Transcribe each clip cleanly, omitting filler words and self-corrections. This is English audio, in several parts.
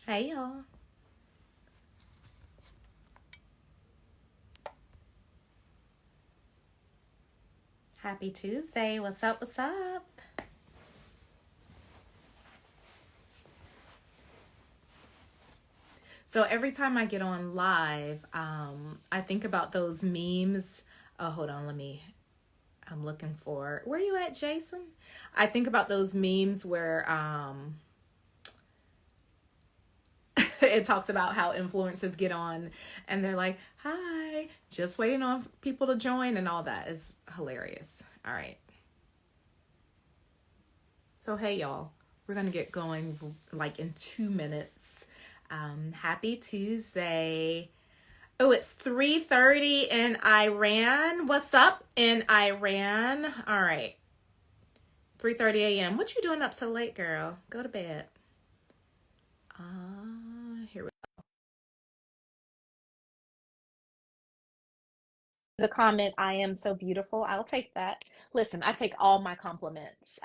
Hey y'all. Happy Tuesday. What's up? What's up? So every time I get on live, I think about those memes. Oh, hold on. I'm looking for, where you at, Jason? I think about those memes where it talks about how influencers get on and they're like, hi, just waiting on people to join and all that is hilarious. All right. So, hey, y'all, we're going to get going like in 2 minutes. Happy Tuesday. Oh, it's 3:30 in Iran. What's up in Iran? All right. 3:30 a.m. What you doing up so late, girl? Go to bed. Here we go. The comment, I am so beautiful. I'll take that. Listen, I take all my compliments.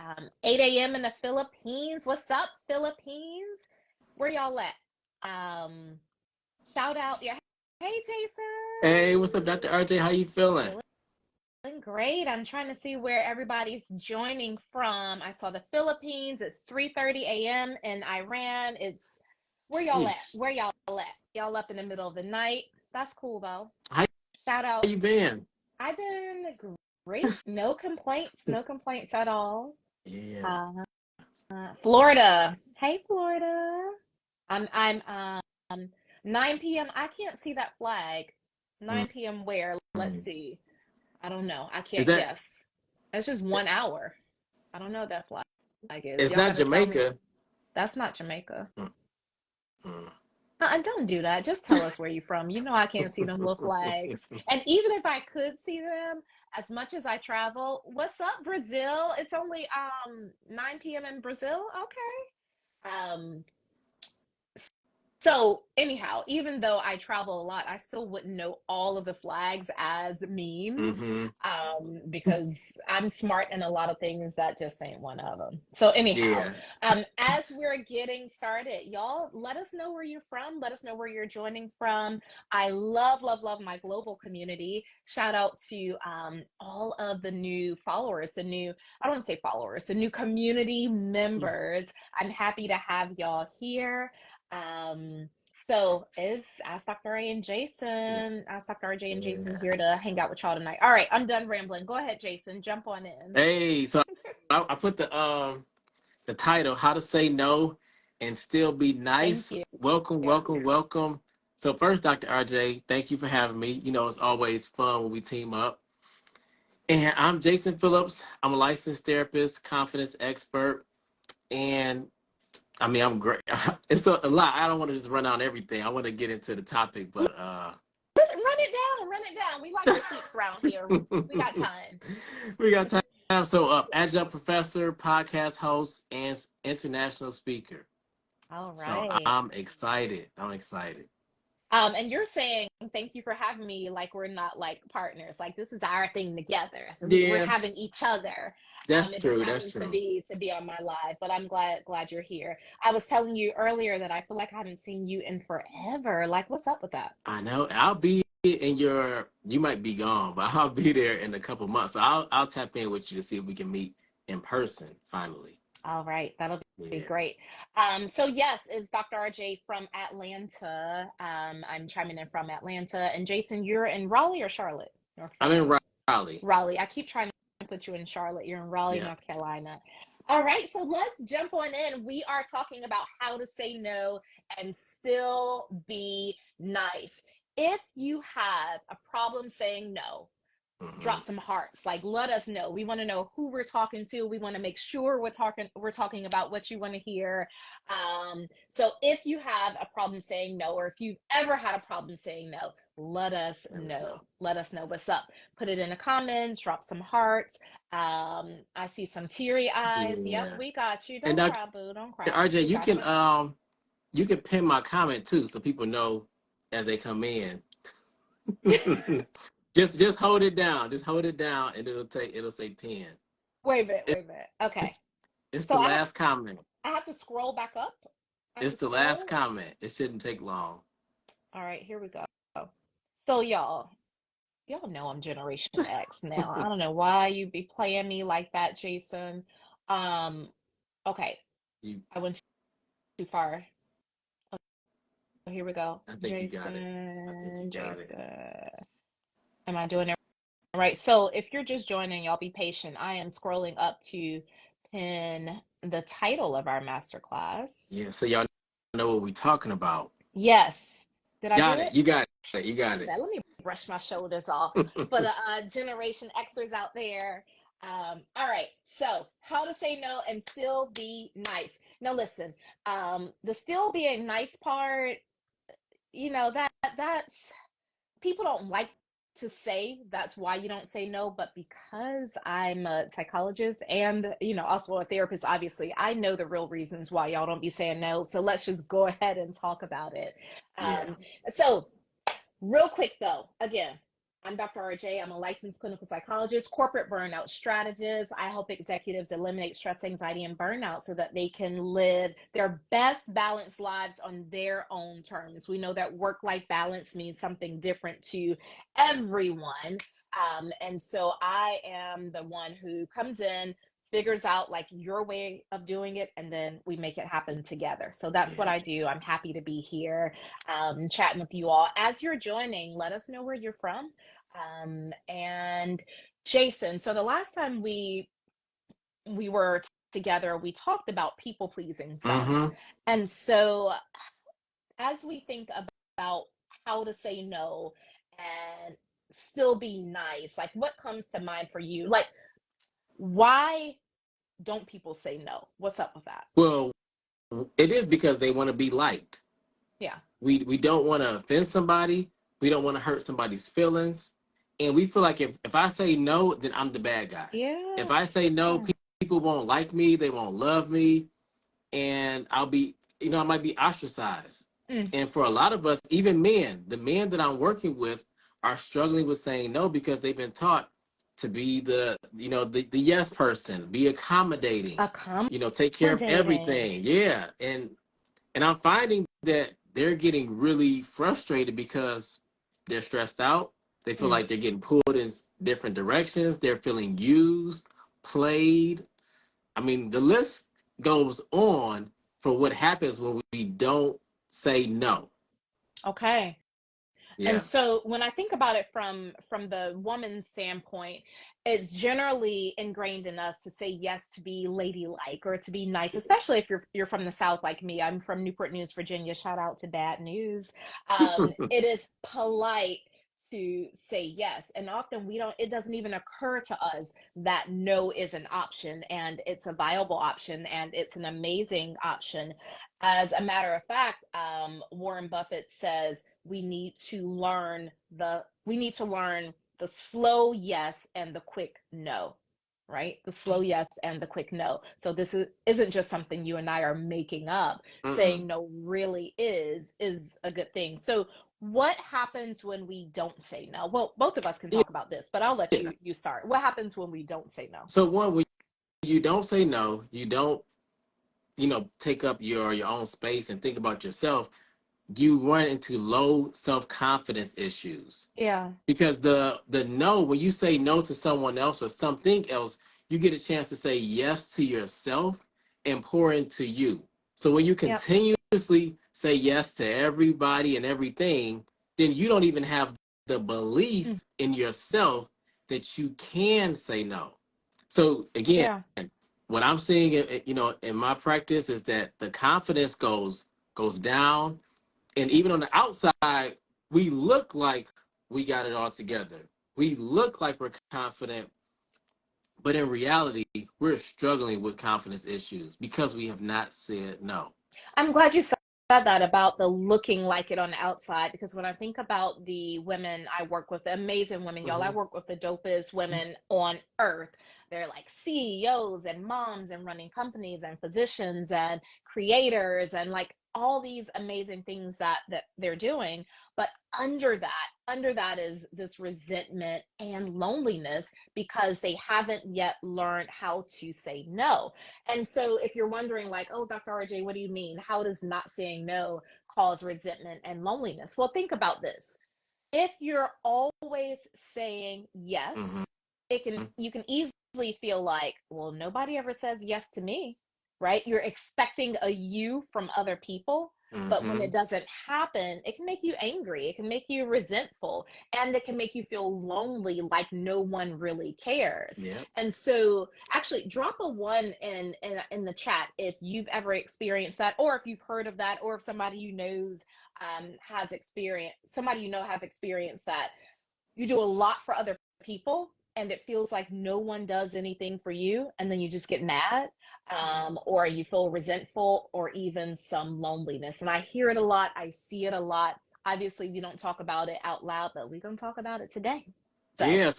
8 a.m. in the Philippines. What's up, Philippines? Where y'all at? Um, Shout out. Yeah. Hey, Hey, Jason. what's up, Dr. RJ? How you feeling? Feeling great. I'm trying to see where everybody's joining from. I saw the Philippines. It's 3:30 a.m. in Iran. It's where y'all at? Jeez. Where y'all at? Y'all up in the middle of the night. That's cool though. How Shout out. you been? I've been great. No complaints. No complaints at all. Yeah. Uh, Florida. Hey, Florida. I'm 9 p.m. I can't see that flag. 9 p.m. where? Let's Mm. see. I don't know. I Is can't that guess. That's just 1 hour. I don't know what that flag is. it's Y'all not gotta tell me. Jamaica? That's not Jamaica. Mm, mm. Don't do that. Just tell us where you're from. You know I can't see them little flags. And even if I could see them, as much as I travel, what's up, Brazil? It's only 9 p.m. in Brazil. Okay. So anyhow, even though I travel a lot, I still wouldn't know all of the flags as memes, Mm-hmm. because I'm smart in a lot of things. That just ain't one of them. So anyhow, Yeah. as we're getting started, y'all, let us know where you're from. Let us know where you're joining from. I love, love, love my global community. Shout out to all of the new followers, I don't want to say followers, the new community members. I'm happy to have y'all here. Um, so it's Ask Dr. A and Jason, Ask Dr. RJ and Jason Yeah. here to hang out with y'all tonight. All right, I'm done rambling. Go ahead, Jason. Jump on in. Hey, so I put the title, How to Say No and Still Be Thank Nice. you. Welcome, welcome, welcome. So first, Dr. RJ, thank you for having me. You know, it's always fun when we team up. And I'm Jason Phillips. I'm a licensed therapist, confidence expert, and I mean, I'm great. It's a lot. I don't want to just run on everything. I want to get into the topic, but Listen, run it down. Run it down. We like receipts around here. We got time. we got time. So, adjunct professor, podcast host, and international speaker. All So right. I'm excited. I'm excited. And you're saying thank you for having me like we're not like partners. Like this is our thing together. So we're Yeah, having each other. that's It just true. That's happens to true. be on my live, but I'm glad you're here. I was telling you earlier that I feel like I haven't seen you in forever. Like, what's up with that? I know. I'll be in your. You might be gone, but I'll be there in a couple months. So I'll tap in with you to see if we can meet in person finally. All right, that'll be Yeah. great. So yes, it's Dr. RJ from Atlanta. I'm chiming in from Atlanta, and Jason, you're in Raleigh or Charlotte, North I'm in Carolina? Raleigh. Raleigh. I keep trying to put you in Charlotte. You're in Raleigh, Yeah. North Carolina. All right, so let's jump on in. We are talking about how to say no and still be nice. If you have a problem saying no, Hmm. drop some hearts, like let us know. We want to know who we're talking to. We want to make sure we're talking about what you want to hear. So if you have a problem saying no, or if you've ever had a problem saying no, let us Let us know. know. Let us know what's up. Put it in the comments, drop some hearts. I see some teary eyes. Yep, Yeah. we got you. And Don't cry, boo. Don't cry. RJ, We got you. you can pin my comment too, so people know as they come in. Just hold it down. Just hold it down, and it'll say pin. Wait a minute, It, wait a minute. Okay. it's So the I have last comment. I have to scroll back up. It's the last So, comment. It shouldn't take long. all right, here we go. So y'all know I'm Generation X now. I don't know why you be playing me like that, Jason. Um, okay, You, I went too far. Here we go. I think you got it. I think you Jason, got it. Jason. Am I doing it right? So if you're just joining, y'all be patient. I am scrolling up to pin the title of our masterclass. Yeah, so y'all know what we're talking about. Yes. Did I do Got it. it? You got it. You got it. Let me brush my shoulders off for the Generation Xers out there. All right, so how to say no and still be nice. Now, listen, the still being nice part, that's people don't like to say that's why you don't say no, but because I'm a psychologist and also a therapist, obviously I know the real reasons why y'all don't be saying no. So let's just go ahead and talk about it. Yeah. um, so Real quick though, again, I'm Dr. RJ. I'm a licensed clinical psychologist, corporate burnout strategist. I help executives eliminate stress, anxiety, and burnout so that they can live their best balanced lives on their own terms. We know that work life balance means something different to everyone. And so I am the one who comes in, figures out like your way of doing it, and then we make it happen together. So that's what Yeah. I do. I'm happy to be here chatting with you all. As you're joining, let us know where you're from. And Jason, so the last time we were together, we talked about people pleasing some. Mm-hmm. And so as we think about how to say no and still be nice, like what comes to mind for you? Like, why don't people say no? What's up with that? Well, it is because they want to be liked. Yeah. We don't want to offend somebody. We don't want to hurt somebody's feelings. And we feel like if I say no, then I'm the bad guy. If Yeah. I say no, people won't like me, they won't love me, and I'll be, I might be ostracized. Mm, And for a lot of us, even men, the men that I'm working with are struggling with saying no because they've been taught to be the yes person, be accommodating, take care of accommodating. everything. Yeah. And I'm finding that they're getting really frustrated because they're stressed out. They feel Mm, like they're getting pulled in different directions. They're feeling used, played. I mean, the list goes on for what happens when we don't say no. okay. And Yeah. so when I think about it from the woman's standpoint, it's generally ingrained in us to say yes to be ladylike or to be nice, especially if you're from the South like me. I'm from Newport News, Virginia. Shout out to Bad News. It is polite to say yes, and often we don't. It doesn't even occur to us that no is an option, and it's a viable option, and it's an amazing option. As a matter of fact, Warren Buffett says we need to learn the slow yes and the quick no, right? The slow yes and the quick no. So isn't just something you and I are making up. Mm-mm. Saying no really is a good thing. So what happens when we don't say no? Well, both of us can Yeah. talk about this, but I'll let you start. What happens when we don't say no? So one, when you don't say no, you don't, take up your own space and think about yourself, you run into low self-confidence issues. Yeah. Because the no, when you say no to someone else or something else, you get a chance to say yes to yourself and pour into you. So when you Yep. continuously say yes to everybody and everything, then you don't even have the belief Mm, in yourself that you can say no. So again, yeah. what I'm seeing, in my practice is that the confidence goes down, and even on the outside, we look like we got it all together. We look like we're confident, but in reality, we're struggling with confidence issues because we have not said no. I'm glad you said that about the looking like it on the outside, because when I think about the women I work with, the amazing women, y'all, I Hmm. work with the dopest women on earth. They're like CEOs and moms and running companies and physicians and creators and like all these amazing things that they're doing, but under that is this resentment and loneliness because they haven't yet learned how to say no. And so if you're wondering like, oh, Dr. RJ, what do you mean, how does not saying no cause resentment and loneliness? Well, think about this. If you're always saying Mm-hmm. yes, it can you can easily feel like, well, nobody ever says yes to me, right? You're expecting a you from other people, but when Mm-hmm. it doesn't happen, it can make you angry, it can make you resentful, and it can make you feel lonely, like no one really cares. Yep. And so actually drop a one in the chat if you've ever experienced that, or if you've heard of that, or if somebody you knows has experienced somebody you know has experienced that. You do a lot for other people and it feels like no one does anything for you, and then you just get mad, or you feel resentful, or even some loneliness. And I hear it a lot, I see it a lot. Obviously we don't talk about it out loud, but we're going to talk about it today. So Yeah.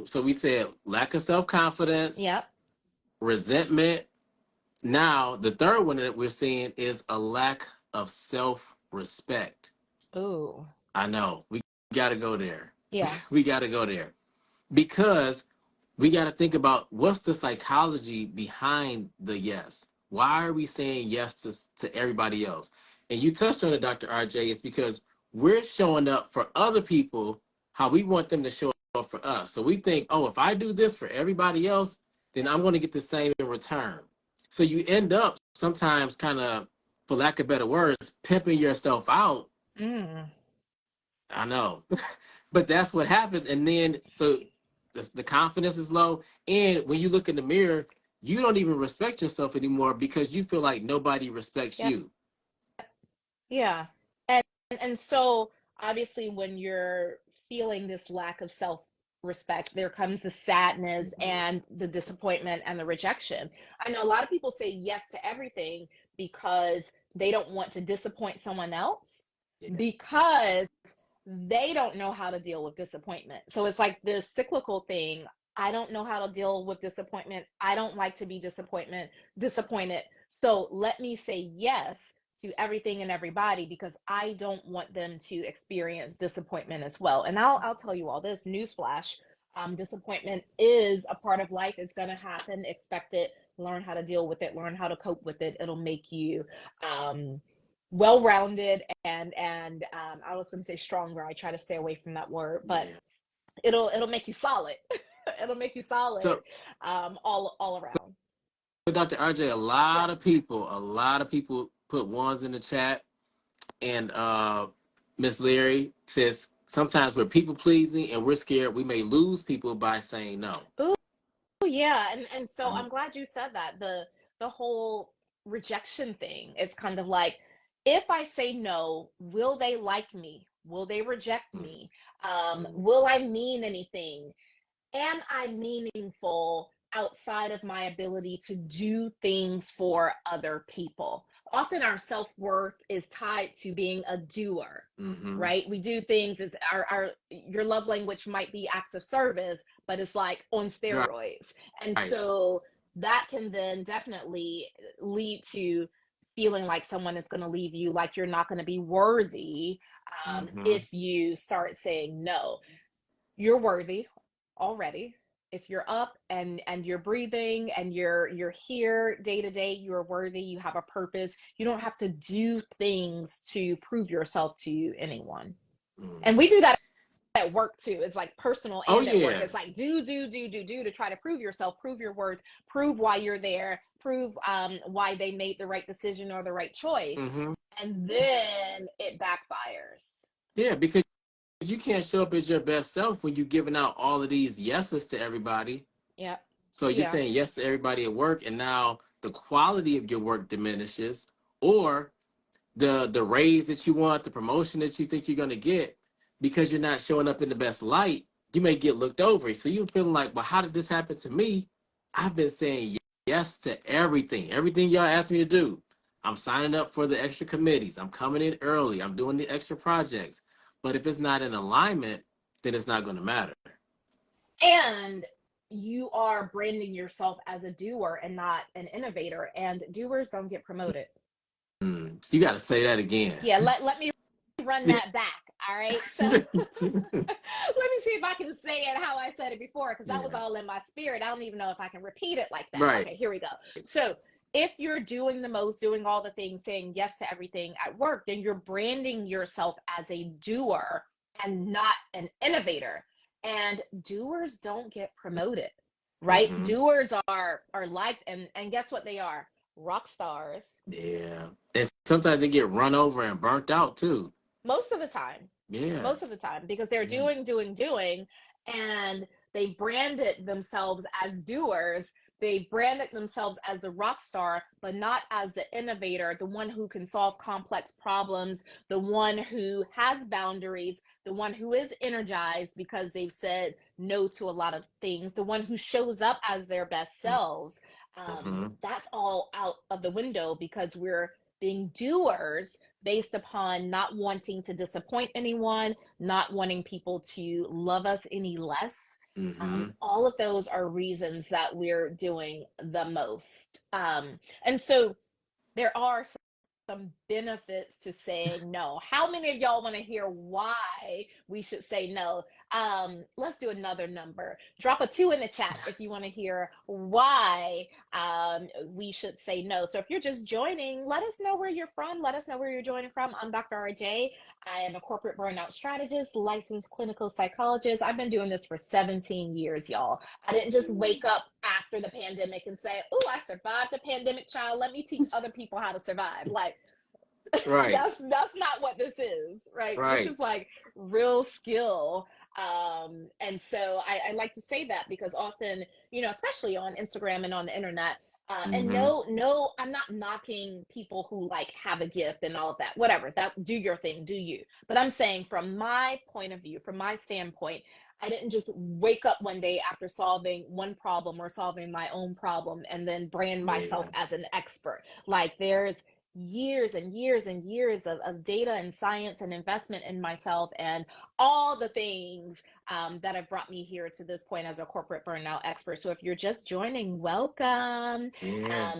So we said lack of self-confidence, yep. resentment. Now the third one that we're seeing is a lack of self-respect. Ooh. I know we got to go there. Yeah. We got to go there because we got to think about what's the psychology behind the yes. Why are we saying yes to everybody else? And you touched on it, Dr. RJ. It's because we're showing up for other people how we want them to show up for us. So we think, oh, if I do this for everybody else, then I'm going to get the same in return. So you end up sometimes kind of, for lack of better words, pimping yourself out. Mm. I know. But that's what happens. And then, so the confidence is low. And when you look in the mirror, you don't even respect yourself anymore because you feel like nobody respects Yeah. you. Yeah. And so obviously when you're feeling this lack of self-respect, there comes the sadness Mhm. and the disappointment and the rejection. I know a lot of people say yes to everything because they don't want to disappoint someone else, Yeah. because they don't know how to deal with disappointment. So it's like this cyclical thing. I don't know how to deal with disappointment. I don't like to be disappointed. So let me say yes to everything and everybody because I don't want them to experience disappointment as well. And I'll tell you all this newsflash. Disappointment is a part of life. It's going to happen. Expect it. Learn how to deal with it. Learn how to cope with it. It'll make you well-rounded and I was going to say stronger. I try to stay away from that word, but Yeah. it'll make you solid. It'll make you solid, So, all around. Dr. RJ, Yeah. a lot of people put ones in the chat. And Miss Leary says sometimes we're people pleasing and we're scared we may lose people by saying no. Ooh, yeah. And so Um, I'm glad you said that. The whole rejection thing. It's kind of like, if I say no, will they like me? Will they reject me? Will I mean anything? Am I meaningful outside of my ability to do things for other people? Often our self-worth is tied to being a doer, mm-hmm. right? We do things, it's our your love language might be acts of service, but it's like on Right. steroids. And Right. so that can then definitely lead to feeling like someone is going to leave you, like you're not going to be worthy, Mm-hmm. if you start saying no. You're worthy already. If you're up and you're breathing and you're here day to day, you're worthy. You have a purpose. You don't have to do things to prove yourself to anyone. And Mm-hmm. we do that at work too. It's like personal Oh and at work. yeah. It's like do to try to prove yourself, prove your worth, prove why you're there, prove why they made the right decision or the right choice, Mm-hmm. and then it backfires. Yeah, because you can't show up as your best self when you're giving out all of these yeses to everybody. Yeah, So you're yeah, saying yes to everybody at work, and now the quality of your work diminishes, or the raise that you want, the promotion that you think you're gonna get, because you're not showing up in the best light, you may get looked over. So you're feeling like, well, how did this happen to me? I've been saying yes to everything y'all asked me to do. I'm signing up for the extra committees. I'm coming in early. I'm doing the extra projects. But if it's not in alignment, then it's not going to matter. and you are branding yourself as a doer and not an innovator, and doers don't get promoted. You got to say that again. Yeah, let me run that back. All right. So let me see if I can say it how I said it before, because that was Yeah. all in my spirit. I don't even know if I can repeat it like that. Right. Okay, here we go. So if you're doing the most, doing all the things, saying yes to everything at work, then you're branding yourself as a doer and not an innovator. And doers don't get promoted, right? Hmm. Doers are liked, and guess what they are? Rock stars Yeah. And sometimes they get run over and burnt out too. most of the time. Yeah. Most of the time, because they're Yeah. doing, and they branded themselves as doers. They branded themselves as the rock star, but not as the innovator, the one who can solve complex problems, the one who has boundaries, the one who is energized because they've said no to a lot of things, the one who shows up as their best selves. Hmm. That's all out of the window because we're being doers based upon not wanting to disappoint anyone, not wanting people to love us any less. Hmm. All of those are reasons that we're doing the most. And so there are some benefits to saying no. How many of y'all want to hear why we should say no? Let's do another number. Drop a 2 in the chat if you want to hear why we should say no. So if you're just joining, let us know where you're from. Let us know where you're joining from. I'm Dr. RJ. I am a corporate burnout strategist, licensed clinical psychologist. I've been doing this for 17 years, y'all. I didn't just wake up after the pandemic and say, "Oh, I survived the pandemic, child. Let me teach other people how to survive." Like Right. that's not what this is, right? This Right. is like real skill. And so I like to say that because often, especially on Instagram and on the internet, and Hmm. no, I'm not knocking people who like have a gift and all of that. Whatever, that do your thing, do you. But I'm saying from my point of view, from my standpoint, I didn't just wake up one day after solving one problem or solving my own problem and then brand myself Yeah. as an expert. Like there's years and years and years of data and science and investment in myself and all the things that have brought me here to this point as a corporate burnout expert. So if you're just joining, welcome. Yeah.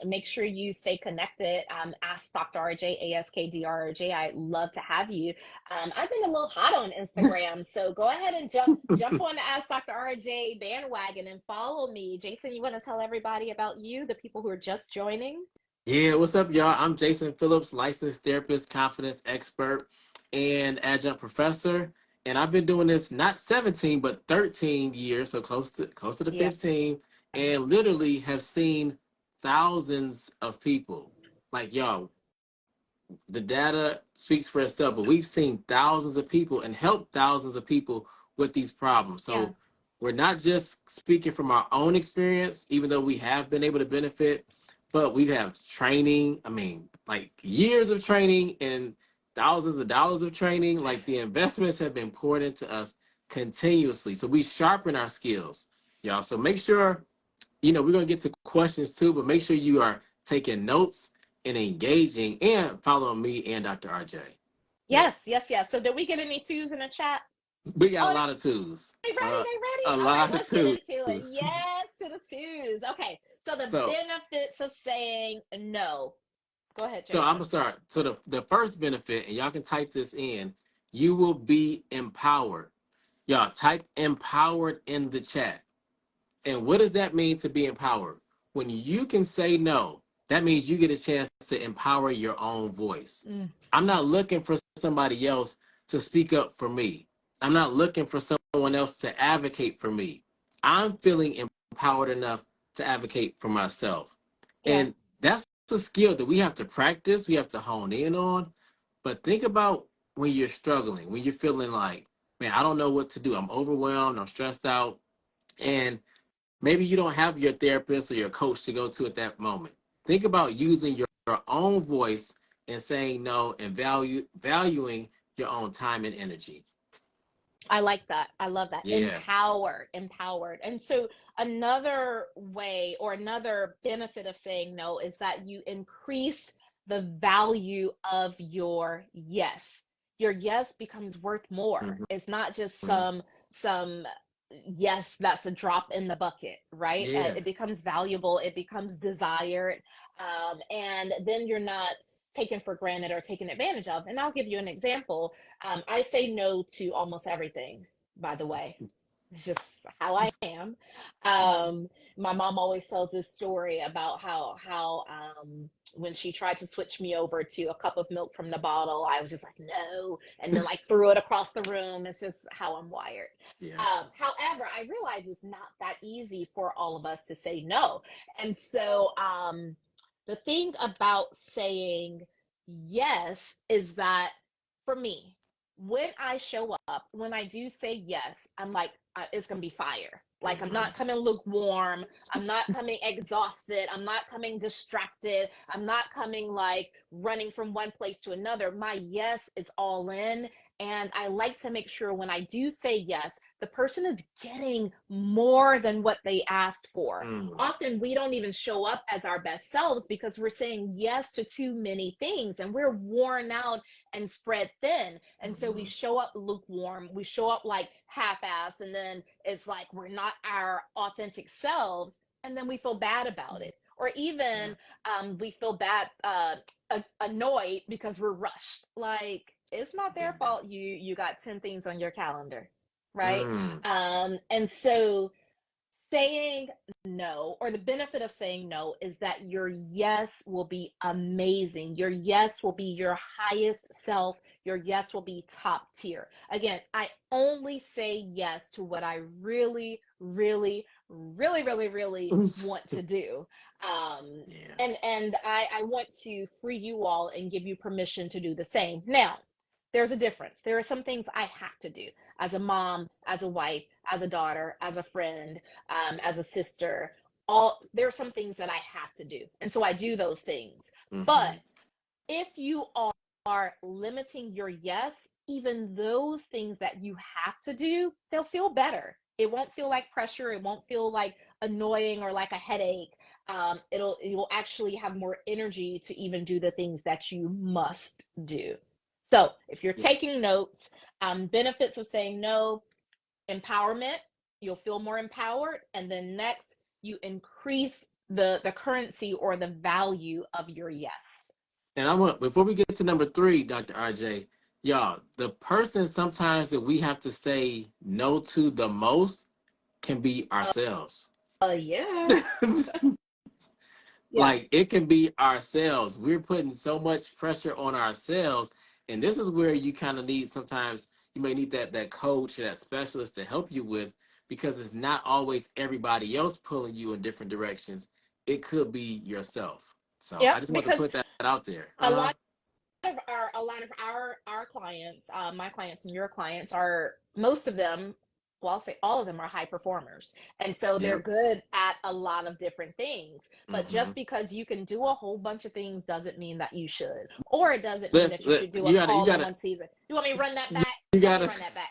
Make sure you stay connected. Ask Dr. RJ, AskDRJ. I love to have you. I've been a little hot on Instagram, so go ahead and jump on the Ask Dr. RJ bandwagon and follow me. Jason, you want to tell everybody about you, the people who are just joining? Yeah, what's up, y'all? I'm Jason Phillips, licensed therapist, confidence expert, and adjunct professor. And I've been doing this not 17, but 13 years, so close to the Yeah. 15, and literally have seen thousands of people. Like y'all, the data speaks for itself, but we've seen thousands of people and helped thousands of people with these problems. Yeah. So we're not just speaking from our own experience, even though we have been able to benefit, but we have training. I mean, like years of training and thousands of dollars of training. Like the investments have been poured into us continuously. So we sharpen our skills, y'all. So make sure we're going to get to questions too, but make sure you are taking notes and engaging and following me and Dr. RJ. Yeah. Yes, yes, yes. So did we get any twos in the chat? We got a Oh, lot of twos. they ready, Uh, they a ready. All right, lot of let's get twos. into it. Yes, to the twos. Okay, so the So, benefits of saying no. Go ahead, so I'm Jason. gonna start. So the first benefit, and y'all can type this in, you will be empowered. Y'all type empowered in the chat. And what does that mean to be empowered? When you can say no, that means you get a chance to empower your own voice. Mm, I'm not looking for somebody else to speak up for me. I'm not looking for someone else to advocate for me. I'm feeling empowered enough to advocate for myself. yeah, And that's a skill that we have to practice, we have to hone in on. But think about when you're struggling, when you're feeling like, man, I don't know what to do. I'm overwhelmed, I'm stressed out. And maybe you don't have your therapist or your coach to go to at that moment. Think about using your own voice and saying no and valuing your own time and energy. I like that. I love that. Yeah. Empowered, empowered. And so another way or another benefit of saying no is that you increase the value of your yes. Your yes becomes worth more. Mhm. It's not just some yes that's a drop in the bucket, right? Yeah. It becomes valuable, it becomes desired. And then you're not taken for granted or taken advantage of. And I'll give you an example. I say no to almost everything, by the way. It's just how I am. My mom always tells this story about how when she tried to switch me over to a cup of milk from the bottle, I was just like no, and then like threw it across the room. It's just how I'm wired. Yeah. However, I realize it's not that easy for all of us to say no, and so the thing about saying yes is that for me, when I show up, when I do say yes, I'm like, it's gonna be fire. Like I'm not coming lukewarm. I'm not coming exhausted. I'm not coming distracted. I'm not coming like running from one place to another. My yes is all in. And I like to make sure when I do say yes, the person is getting more than what they asked for. Often we don't even show up as our best selves because we're saying yes to too many things and we're worn out and spread thin. And so we show up lukewarm, we show up like half-assed, and then it's like we're not our authentic selves, and then we feel bad about it. Or even we feel bad, annoyed because we're rushed. Like it's not their fault you got 10 things on your calendar, right? And so saying no, or the benefit of saying no, is that your yes will be amazing. Your yes will be your highest self. Your yes will be top tier. Again, I only say yes to what I really, really, really, really, really want to do. And I want to free you all and give you permission to do the same. Now, there's a difference. There are some things I have to do as a mom, as a wife, as a daughter, as a friend, as a sister. All there are some things that I have to do, and so I do those things. But if you are limiting your yes, even those things that you have to do, they'll feel better. It won't feel like pressure. It won't feel like annoying or like a headache. You'll actually have more energy to even do the things that you must do. So if you're taking notes, benefits of saying no: empowerment, you'll feel more empowered. And then next, you increase the currency or the value of your yes. And I want, before we get to number 3, Dr. RJ, y'all, the person sometimes that we have to say no to the most can be ourselves. Yeah. Like it can be ourselves. We're putting so much pressure on ourselves. And this is where you kind of need, sometimes you may need that coach or that specialist to help you with, because it's not always everybody else pulling you in different directions. It could be yourself. So I Yep, just want to because put that out there. a lot a lot of our clients, my clients and your clients, are, most of them, well, I'll say all of them, are high performers, and so they're Yep. good at a lot of different things. But just because you can do a whole bunch of things doesn't mean that you should, or it doesn't mean that you should do You them gotta, all in one season. You want me to run that back? you Let me gotta, run that back.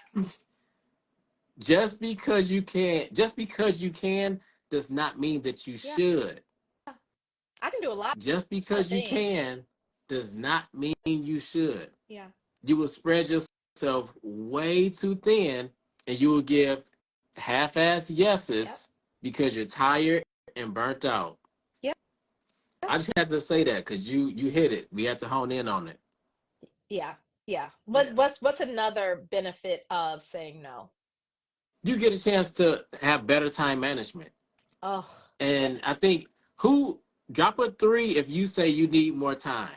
just because you can does not mean that you Yeah, should. I can do a lot Just of because you things. can does not mean you should. Yeah. You will spread yourself way too thin, and you will give half-ass Yep. yeses because you're tired and burnt out. Yep. I just had to say that because you hit it. We have to hone in on it. Yeah. Yeah. What's Yeah. what's what's another benefit of saying no? You get a chance to have better time management. Oh, yeah. And I think, who drop a 3 if you say you need more time.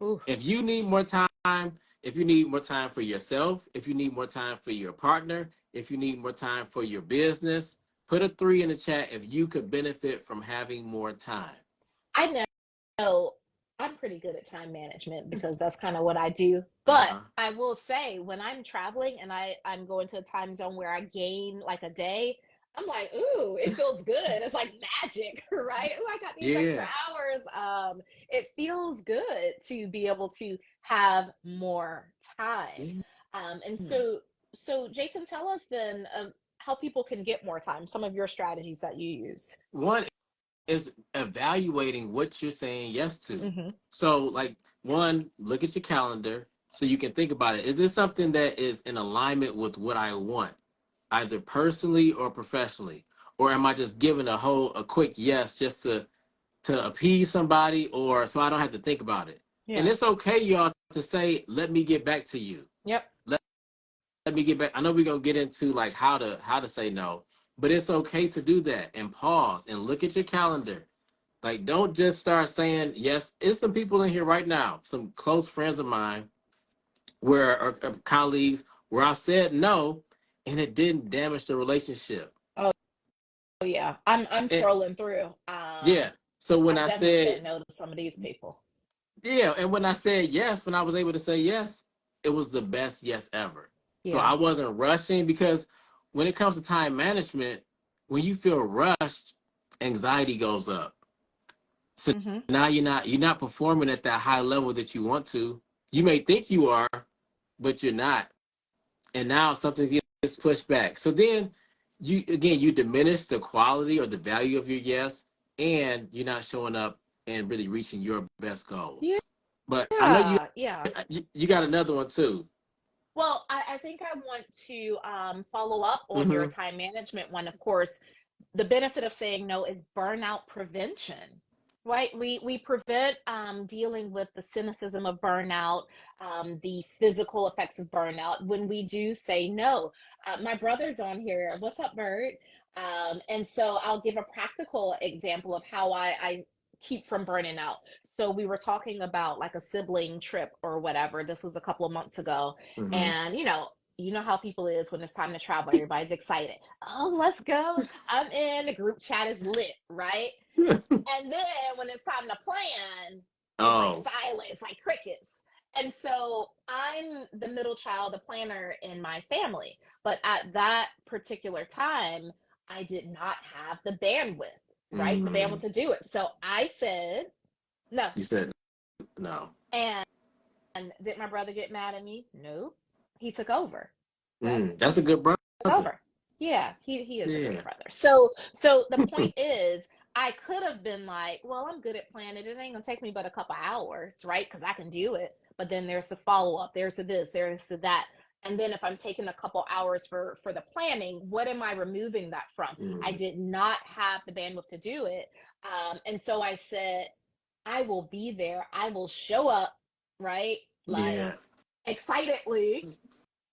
Ooh. If you need more time, if you need more time for yourself, if you need more time for your partner, if you need more time for your business, put a 3 in the chat if you could benefit from having more time. I know I'm pretty good at time management because that's kind of what I do. But I will say, when I'm traveling and I'm going to a time zone where I gain like a day, I'm like, ooh, it feels good. It's like magic, right? Ooh, I got these extra Yeah. hours. It feels good to be able to have more time. And so Jason, tell us then how people can get more time, some of your strategies that you use. One is evaluating what you're saying yes to. Mm-hmm. So, like, one, look at your calendar so you can think about it. Is this something that is in alignment with what I want, either personally or professionally? Or am I just giving a quick yes just to appease somebody, or so I don't have to think about it? And Yeah. it's okay, y'all, to say, let me get back to you. Yep. Let me get back. I know we're gonna get into like how to say no, but it's okay to do that and pause and look at your calendar. Like, don't just start saying yes. It's some people in here right now, some close friends of mine, or colleagues, where I said no, and it didn't damage the relationship. Oh yeah. I'm And scrolling through. yeah, so when I've I definitely said said no to some of these people. yeah, and when I said yes, when I was able to say yes, it was the best yes ever. So Yeah. I wasn't rushing because when it comes to time management, when you feel rushed, anxiety goes up. So Mm-hmm. now you're not performing at that high level that you want to. You may think you are, but you're not. And now something gets pushed back. So then you diminish the quality or the value of your yes, and you're not showing up and really reaching your best goals. But I know you Yeah. Yeah. you got another one too. Well, I think I want to follow up on your Mm-hmm. time management one. Of course, the benefit of saying no is burnout prevention, right? We prevent dealing with the cynicism of burnout, the physical effects of burnout when we do say no. My brother's on here. What's up, Bert? And so I'll give a practical example of how I keep from burning out. So we were talking about like a sibling trip or whatever. This was a couple of months ago, Mm-hmm. and you know how people is when it's time to travel. Everybody's excited. Oh, let's go. I'm in. The group chat is lit, right? And then when it's time to plan, it's like Oh. silence, like crickets. And so I'm the middle child, the planner in my family. But at that particular time, I did not have the bandwidth, right? The Mm. bandwidth to do it. So I said no. You said no. And did my brother get mad at me? No. He took over. Okay. That's a good brother. Over. Yeah, he is a great Yeah. brother. So the point is, I could have been like, well, I'm good at planning. It ain't gonna take me but a couple hours, right? Because I can do it. But then there's the follow up. There's the this. There's the that. And then if I'm taking a couple hours for the planning, what am I removing that from? I Mm. did not have the bandwidth to do it, and so I said, I will be there. I will show up, right? Like Yeah. excitedly,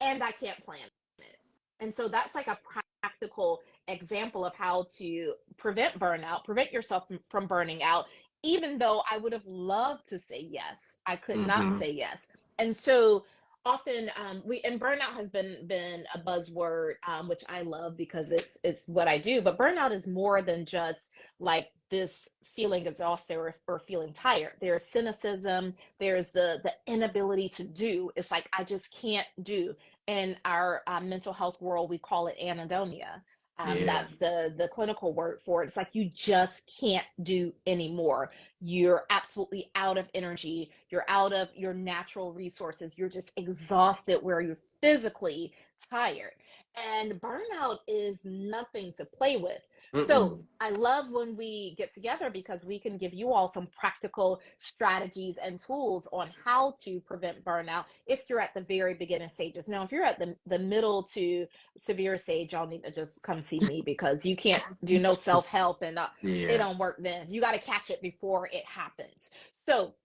and I can't plan it. And so that's like a practical example of how to prevent burnout, prevent yourself from burning out. Even though I would have loved to say yes, I could not Mm-hmm. say yes. And so often we and burnout has been a buzzword, which I love because it's what I do. But burnout is more than just like this feeling exhausted or feeling tired. There's cynicism. There's the inability to do. It's like I just can't do. In our mental health world, we call it anhedonia. Yeah. That's the clinical word for it. It's like you just can't do anymore. You're absolutely out of energy. You're out of your natural resources. You're just exhausted where you're physically tired. And burnout is nothing to play with. So Mm-mm. I love when we get together because we can give you all some practical strategies and tools on how to prevent burnout if you're at the very beginning stages. Now, if you're at the middle to severe stage, y'all need to just come see me because you can't do no self help and it Yeah. don't work then. You got to catch it before it happens. So,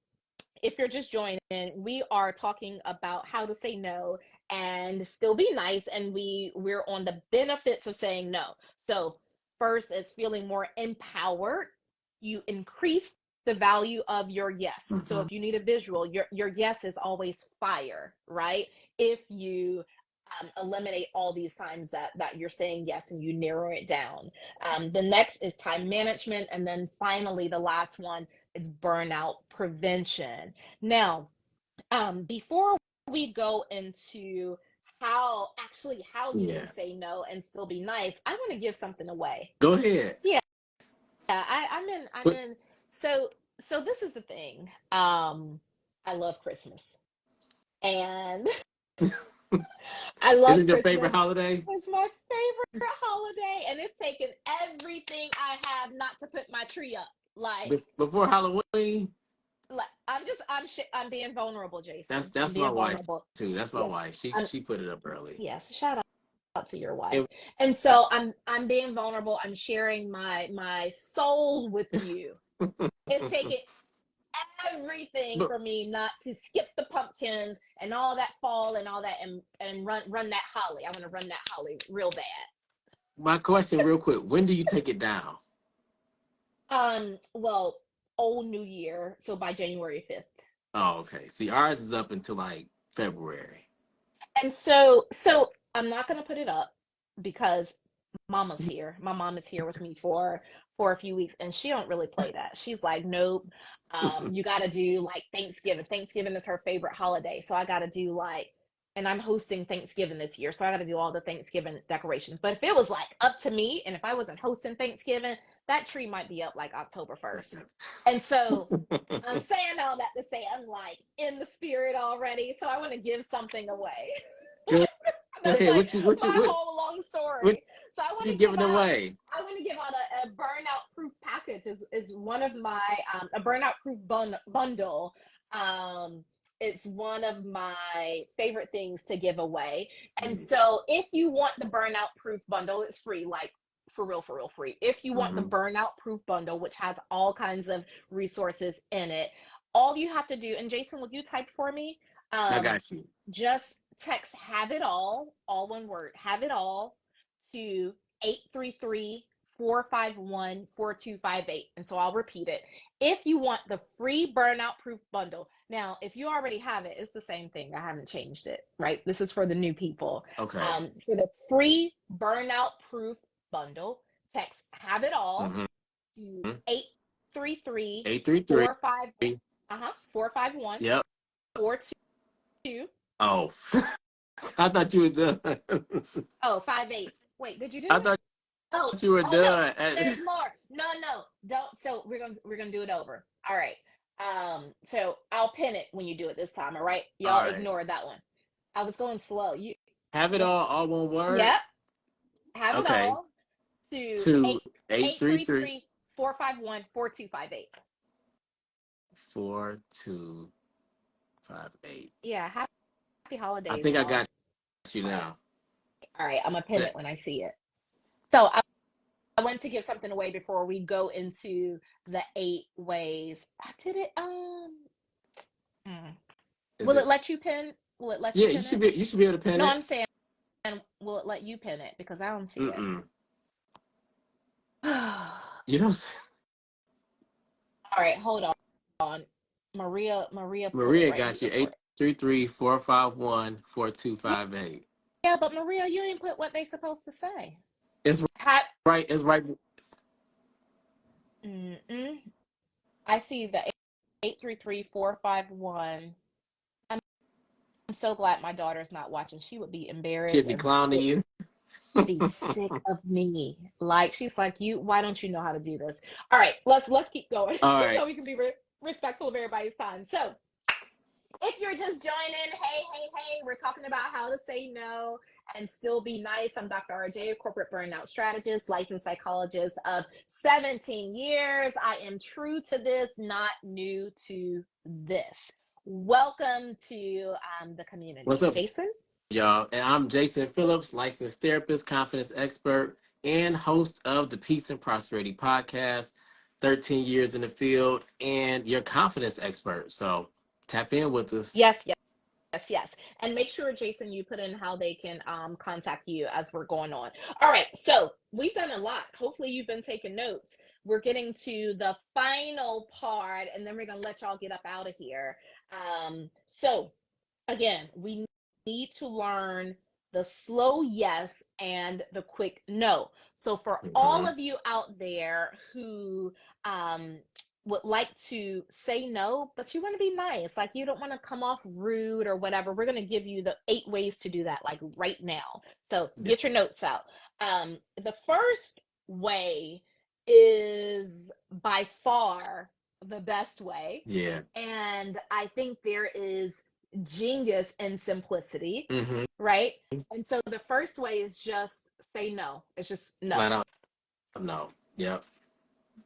if you're just joining, we are talking about how to say no and still be nice, and we're on the benefits of saying no. So first is feeling more empowered. You increase the value of your yes. So Mm-hmm. if you need a visual, your yes is always fire, right? If you eliminate all these times that you're saying yes and you narrow it down. The next is time management, and then finally the last one is burnout prevention. Now, before we go into how you can Yeah. say no and still be nice, I want to give something away. Go ahead. Yeah, I'm What in. So so this is the thing. I love Christmas, and I is love it your favorite Christmas. holiday? It's my favorite holiday, and it's taken everything I have not to put my tree up. Before Halloween? I'm being vulnerable, That's Jason. I'm that's my being wife vulnerable. too. That's my Yes. wife. She I'm she put it up early. yes, shout out to your wife. And And so I'm being vulnerable. I'm sharing my soul with you. It's taken everything But for me not to skip the pumpkins and all that fall and all that and run that holly. I want to run that holly real bad. my question, real quick, when do you take it down? Well, old New Year, so by January 5th. Oh, okay. See, ours is up until like February. And so I'm not gonna put it up because mama's here. My mom is here with me for a few weeks and she don't really play that. She's like, nope. You gotta do like Thanksgiving. Thanksgiving is her favorite holiday. So I gotta do like and I'm hosting Thanksgiving this year. So I gotta do all the Thanksgiving decorations. But if it was like up to me and if I wasn't hosting Thanksgiving, that tree might be up like October 1st. And so I'm saying all that to say I'm like in the spirit already, so I want to give something away. Go That's ahead. like What my you what, whole long what story. So you giving away? I want to give out a burnout proof package is one of my a burnout proof bundle. It's one of my favorite things to give away. And so if you want the burnout proof bundle, it's free, like for real free. If you want the Mm-hmm. burnout proof bundle, which has all kinds of resources in it, all you have to do, and Jason, will you type for me? I Um, got you. just text have it all one word, have it all to 833-451-4258. And so I'll repeat it. If you want the free burnout proof bundle, now if you already have it, it's the same thing. I haven't changed it, right? This is for the new people. Okay. For the free burnout proof bundle, text have it all Mm-hmm. to 833 833. 45 451 Yep. 42. Oh, I thought you were done. Oh, 58. Wait, did you do I it? thought Oh, you were oh no, done. there's more. No, no, don't. So we're gonna do it over. All right. So I'll pin it when you do it this time. All right, All y'all right. ignore that one. I was going slow. You Have it let's. all one word. Yep. Have it Okay. all to Two eight eight eight three three three three 451 4258. 4258. Yeah. Happy I holidays, think I y'all. got you All right. now. All right. I'm gonna pin it That- when I see it. So I went to give something away before we go into the 8 ways. I did it. Hmm. Is Will it it? let you pin? Will it let you Yeah, pin it? you should be able to pin No, it. I'm saying, will it let you pin it? Because I don't see it. Mm-mm. All You know, right, hold on. Maria put it Maria right got you. here for Eight it. three three 451 4258. Yeah, but Maria, you didn't put what they supposed to say. It's Hat. right. It's right. Mm-mm. I see the 833-451. I'm so glad my daughter's not watching. She would be Should embarrassed be and clowning sick. you. She'd be sick of me. Like she's like, you. Why don't you know how to do this? All right, let's keep going All right. so we can be respectful of everybody's time. So if you're just joining, hey, we're talking about how to say no and still be nice. I'm Dr. RJ, a corporate burnout strategist, licensed psychologist of 17 years. I am true to this, not new to this. Welcome to the What's community. up, Jason? y'all? And I'm Jason Phillips, licensed therapist, confidence expert, and host of the Peace and Prosperity podcast. 13 years in the field, and your confidence expert. So tap in with us. Yes, yes. Yes, yes. And make sure, Jason, you put in how they can contact you as we're going on. All right. So we've done a lot. Hopefully, you've been taking notes. We're getting to the final part, and then we're going to let y'all get up out of here. So, again, we need to learn the slow yes and the quick no. So, for all Mhm. of you out there who um, would like to say no, but you want to be nice, like you don't want to come off rude or whatever, we're going to give you the 8 ways to do that, like right now. So, Yeah. get your notes out. The first way is by far the best way. Yeah. And I think there is genius in simplicity, Mm-hmm. right? And so the first way is just say no. It's just no. Flat out. No. Yep.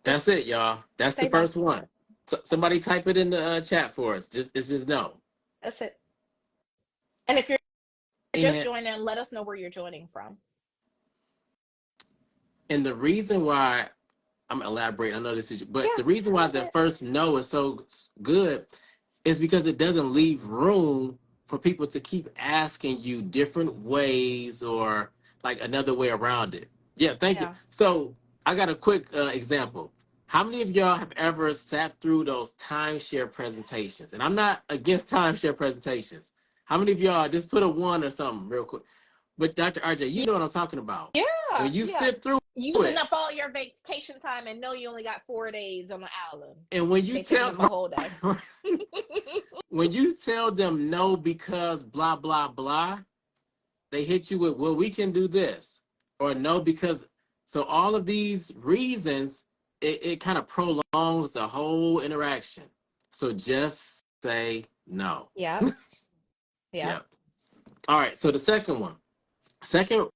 Just That's it, y'all. That's the say no. first one. So, somebody type it in the chat for us. It's just no. That's it. And if you're just And joining, let us know where you're joining from. and the reason why I'm gonna elaborate. I know this is, but Yeah, the reason go why the ahead. first no is so good is because it doesn't leave room for people to keep asking you different ways or like another way around it. Yeah, thank you. Yeah. So I got a quick example. How many of y'all have ever sat through those timeshare presentations? And I'm not against timeshare presentations. How many of y'all just put a one or something real quick? But Dr. RJ, you know what I'm talking about. Yeah, When you yeah. sit through Using it, up all your vacation time and know you only got 4 days on the island. and when you They taking tell up a whole day. when you tell them no because blah blah blah, they hit you with, well, we can do this, or no because, so all of these reasons, it kind of prolongs the whole interaction. So just say no. Yep. Yep. Yeah. All right. So the second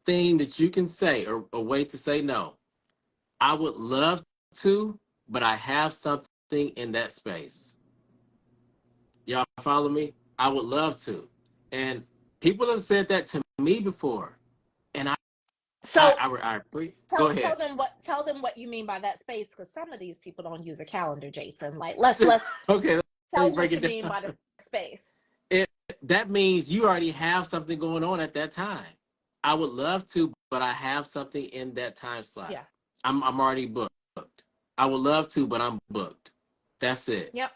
thing that you can say, or a way to say no, I would love to, but I have something in that space. Y'all follow me? I would love to. And people have said that to me before. And So I agree. Go tell ahead. tell them what you mean by that space, because some of these people don't use a calendar, Jason. Like let's Okay, let tell me them break what you it mean down. by the space. It, that means you already have something going on at that time. I would love to, but I have something in that time slot. Yeah. I'm already booked. I would love to, but I'm booked. That's it. Yep.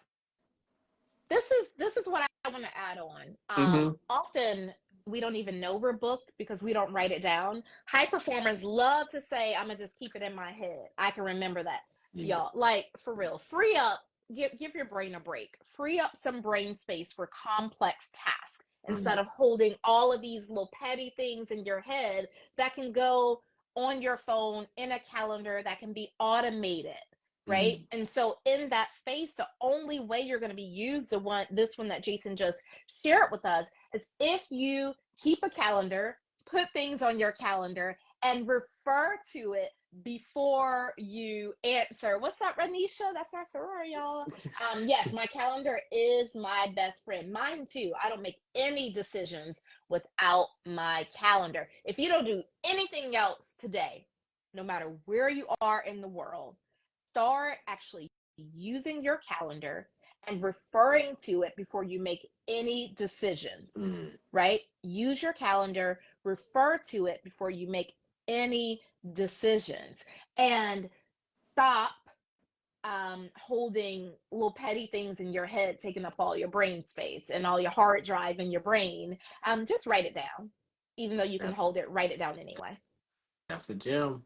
This is what I want to add on. Mm-hmm. Often we don't even know we're booked because we don't write it down. High performers love to say, "I'm gonna just keep it in my head. I can remember that." Yeah. Y'all, like for real, free up. Give your brain a break. Free up some brain space for complex tasks Mm-hmm. instead of holding all of these little petty things in your head that can go on your phone in a calendar that can be automated, right? Mm-hmm. And so in that space, the only way you're going to be used, this one that Jason just shared with us, is if you keep a calendar, put things on your calendar, and refer to it before you answer. What's up, Ranisha? That's my soror, y'all. Yes, my calendar is my best friend. Mine too. I don't make any decisions without my calendar. If you don't do anything else today, no matter where you are in the world, start actually using your calendar and referring to it before you make any decisions, Mm-hmm. right? Use your calendar, refer to it before you make any decisions, and stop holding little petty things in your head, taking up all your brain space and all your hard drive in your brain. Just write it down. Even though you can That's hold it, write it down anyway. that's a gem.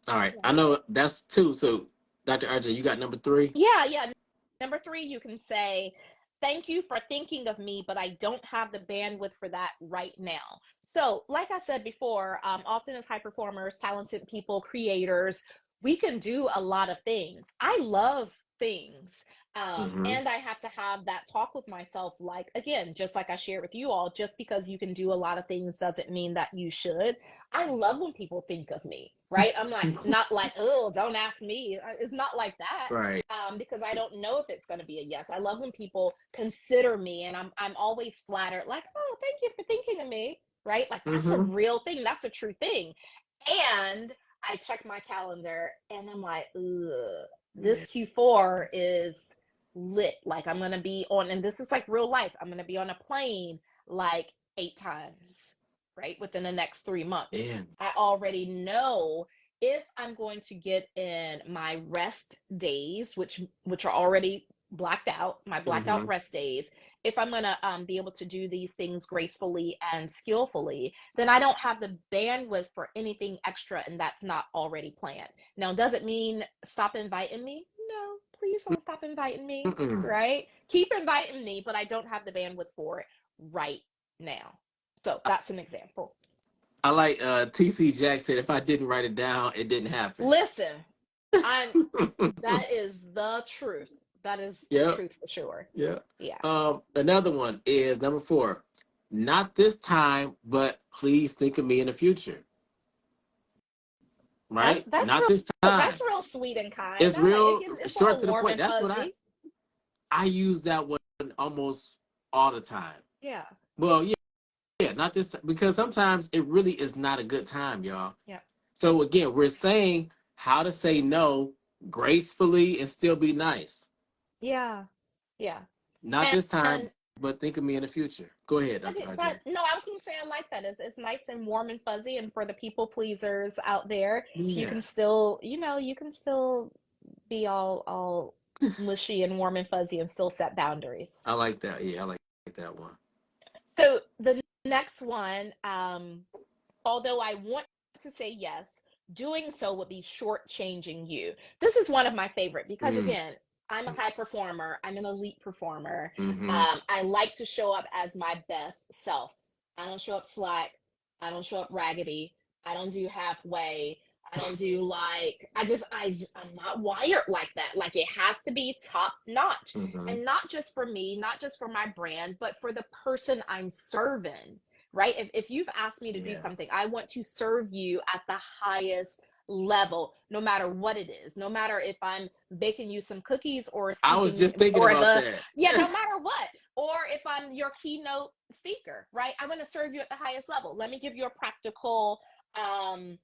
All right. Yeah. I know that's two. So Dr. RJ, you got number three? Yeah, yeah. Number three, you can say, "Thank you for thinking of me, but I don't have the bandwidth for that right now." So, like I said before, often as high performers, talented people, creators, we can do a lot of things. I love things. Mm-hmm. And I have to have that talk with myself. Like, again, just like I shared with you all, just because you can do a lot of things doesn't mean that you should. I love when people think of me, right? I'm like, not like, "Oh, don't ask me." It's not like that, Right. because I don't know if it's going to be a yes. I love when people consider me, and I'm always flattered, like, "Oh, thank you for thinking of me," right? Like that's a Mm-hmm. real thing. That's a true thing. And I check my calendar, and I'm like, ugh, this Yeah. Q4 is lit. Like I'm gonna be on, and this is like real life. I'm gonna be on a plane like 8 times, right, within the next 3 months. Yeah. I already know if I'm going to get in my rest days, which are already blacked out, my blacked Mm-hmm. out rest days, if I'm gonna be able to do these things gracefully and skillfully, then I don't have the bandwidth for anything extra, and that's not already planned. Now, does it mean stop inviting me? No, please don't stop inviting me, Mm-mm. right? Keep inviting me, but I don't have the bandwidth for it right now. So that's an example. I like TC Jack said, if I didn't write it down, it didn't happen. Listen, I that is the truth. That is the Yep. truth for sure. Yeah. Yeah. Another one is number four. Not this time, but please think of me in the future. That's Right? that's Not real this that's time. real sweet and kind. It's I like real it's short all to the warm point. and That's what fuzzy. I use that one almost all the time. Yeah. Well, yeah, yeah, not this time, because sometimes it really is not a good time, y'all. Yeah. So again, we're saying how to say no gracefully and still be nice. Yeah. Yeah. Not And, this time, and but think of me in the future. Go ahead, I Dr. did RJ. that. No, I was gonna say I like that. It's nice and warm and fuzzy. And for the people pleasers out there, you Yeah, can still, you can still be all mushy and warm and fuzzy and still set boundaries. I like that. Yeah, I like that one. So the next one, although I want to say yes, doing so would be shortchanging you. This is one of my favorite because, Mm, again, I'm a high performer, I'm an elite performer. mm-hmm. I like to show up as my best self. I don't show up slack, I don't show up raggedy, I don't do halfway. I don't do like I'm not wired like that. Like it has to be top notch. Mm-hmm. And not just for me, not just for my brand, but for the person I'm serving, right? If you've asked me to do Yeah. something, I want to serve you at the highest level, no matter what it is, no matter if I'm baking you some cookies or I was speaking just thinking or about the, that. yeah, no matter what, or if I'm your keynote speaker, right? I want to serve you at the highest level. Let me give you a practical um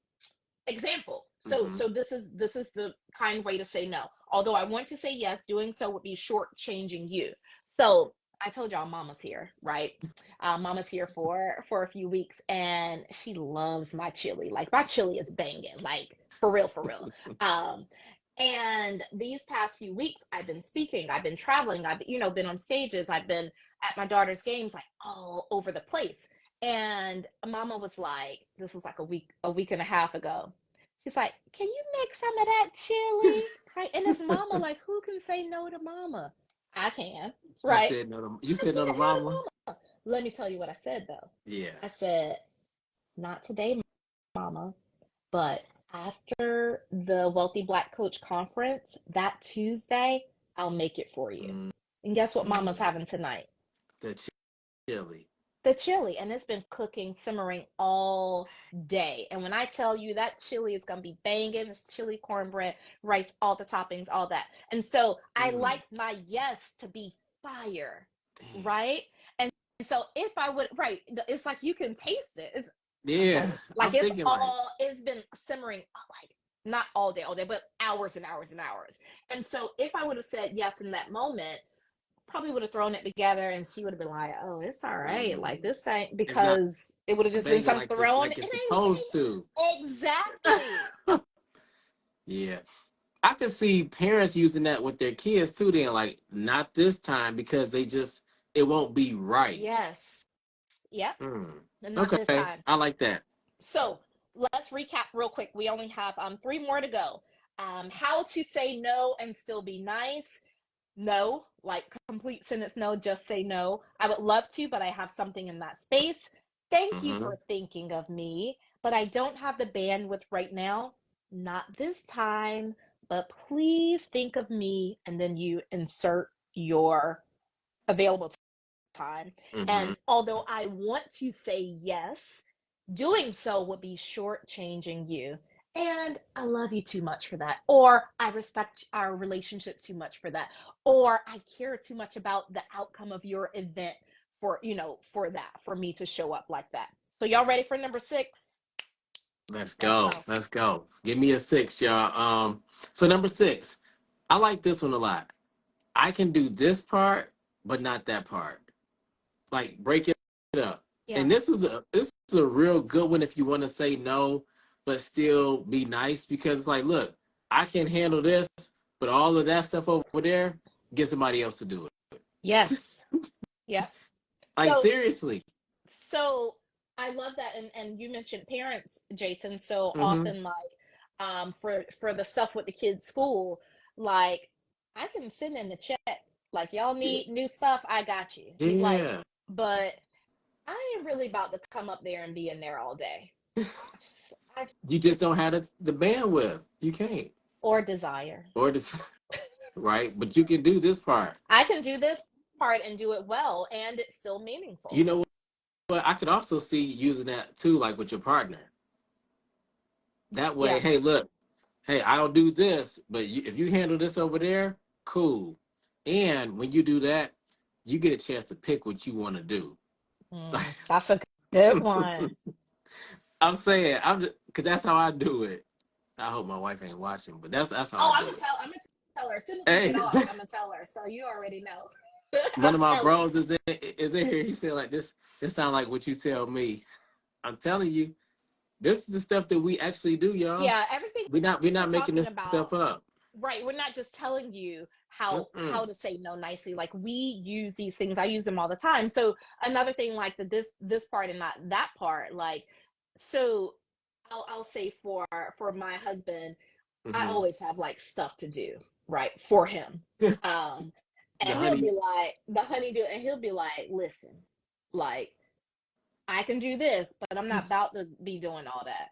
example. So Mm-hmm. this is the kind way to say no. Although I want to say yes, doing so would be shortchanging you. So I told y'all mama's here, right? Mama's here for a few weeks, and she loves my chili. Like my chili is banging, like for real, for real. Um, and these past few weeks, I've been speaking, I've been traveling, I've been on stages, I've been at my daughter's games, like all over the place. And Mama was like, this was like a week and a half ago. She's like, can you make some of that chili? Right? And it's Mama, like, who can say no to Mama? I can, You right? said no to you I said no to said no to mama. Mama. Let me tell you what I said though. Yeah. I said, not today, Mama, but after the Wealthy Black Coach Conference that Tuesday, I'll make it for you. And guess what Mama's Mm-hmm. having tonight? The chili. The chili, and it's been cooking, simmering all day. And when I tell you that chili is gonna be banging, it's chili, cornbread, rice, all the toppings, all that. And so I Mm. like my yes to be fire, Damn. right? And so if I would, right, it's like you can taste it. I'm Yeah. telling you, like I'm thinking like, it's been simmering like not all day, but hours and hours and hours. And so if I would have said yes in that moment, probably would have thrown it together and she would have been like, oh, it's all right. Like mm, this ain't, it's not because it would have just been banging some like this thrown. like It it's ain't supposed to. banging. Exactly. Yeah. I could see parents using that with their kids too, then like not this time because it won't be right. Yes. Yep. Mm. And not this Okay. time. I like that. So let's recap real quick. We only have three more to go. How to say no and still be nice. No, like complete sentence no, just say no. I would love to, but I have something in that space. Thank you Mm-hmm. for thinking of me, but I don't have the bandwidth right now. Not this time, but please think of me, and then you insert your available time. Mm-hmm. And although I want to say yes, doing so would be shortchanging you. And I love you too much for that. Or I respect our relationship too much for that. Or I care too much about the outcome of your event for me to show up like that. So y'all ready for number 6? Let's Let's go. go. Let's go. Give me a 6, y'all. So number 6, I like this one a lot. I can do this part, but not that part. Like break it up. Yeah. And this is a real good one if you want to say no, but still be nice because it's like, look, I can handle this, but all of that stuff over there, get somebody else to do it. Yes. Yep. Like So seriously. so I love that, and you mentioned parents, Jason, so Mm-hmm. often, like for the stuff with the kids' school, like I can send in the check, like y'all need new stuff, I got you. Like, Yeah. but I ain't really about to come up there and be in there all day. I You just don't just have the bandwidth. You can't. or desire. Or just right, but you can do this part. I can do this part and do it well, and it's still You meaningful. know what? I could also see using that too, like with your partner. That way, Yeah. hey, look, hey, I'll do this, but if you handle this over there, cool. And when you do that, you get a chance to pick what you want to do. That's a good one. I'm saying, I'm just because that's how I do it. I hope my wife ain't watching, but that's how Oh, I do it. I'm gonna tell her as soon as we Hey, get off. I'm gonna tell her. So you already know. one I'm of my telling bros is in here. He said like this. This sound like what you tell me. I'm telling you, this is the stuff that we actually do, you. y'all. Yeah, everything We're we're not making talking this about. stuff up. Right, we're not just telling you how Mm-mm. to say no nicely. Like we use these things. I use them all the time. So another thing, like this part and not that part. Like, so I'll say for my husband, I Mm-hmm. always have like stuff to do, right, for him. Um, The and he'll be honey. like the honeydew, and he'll be like, listen, like I can do this, but I'm not about to be doing all that.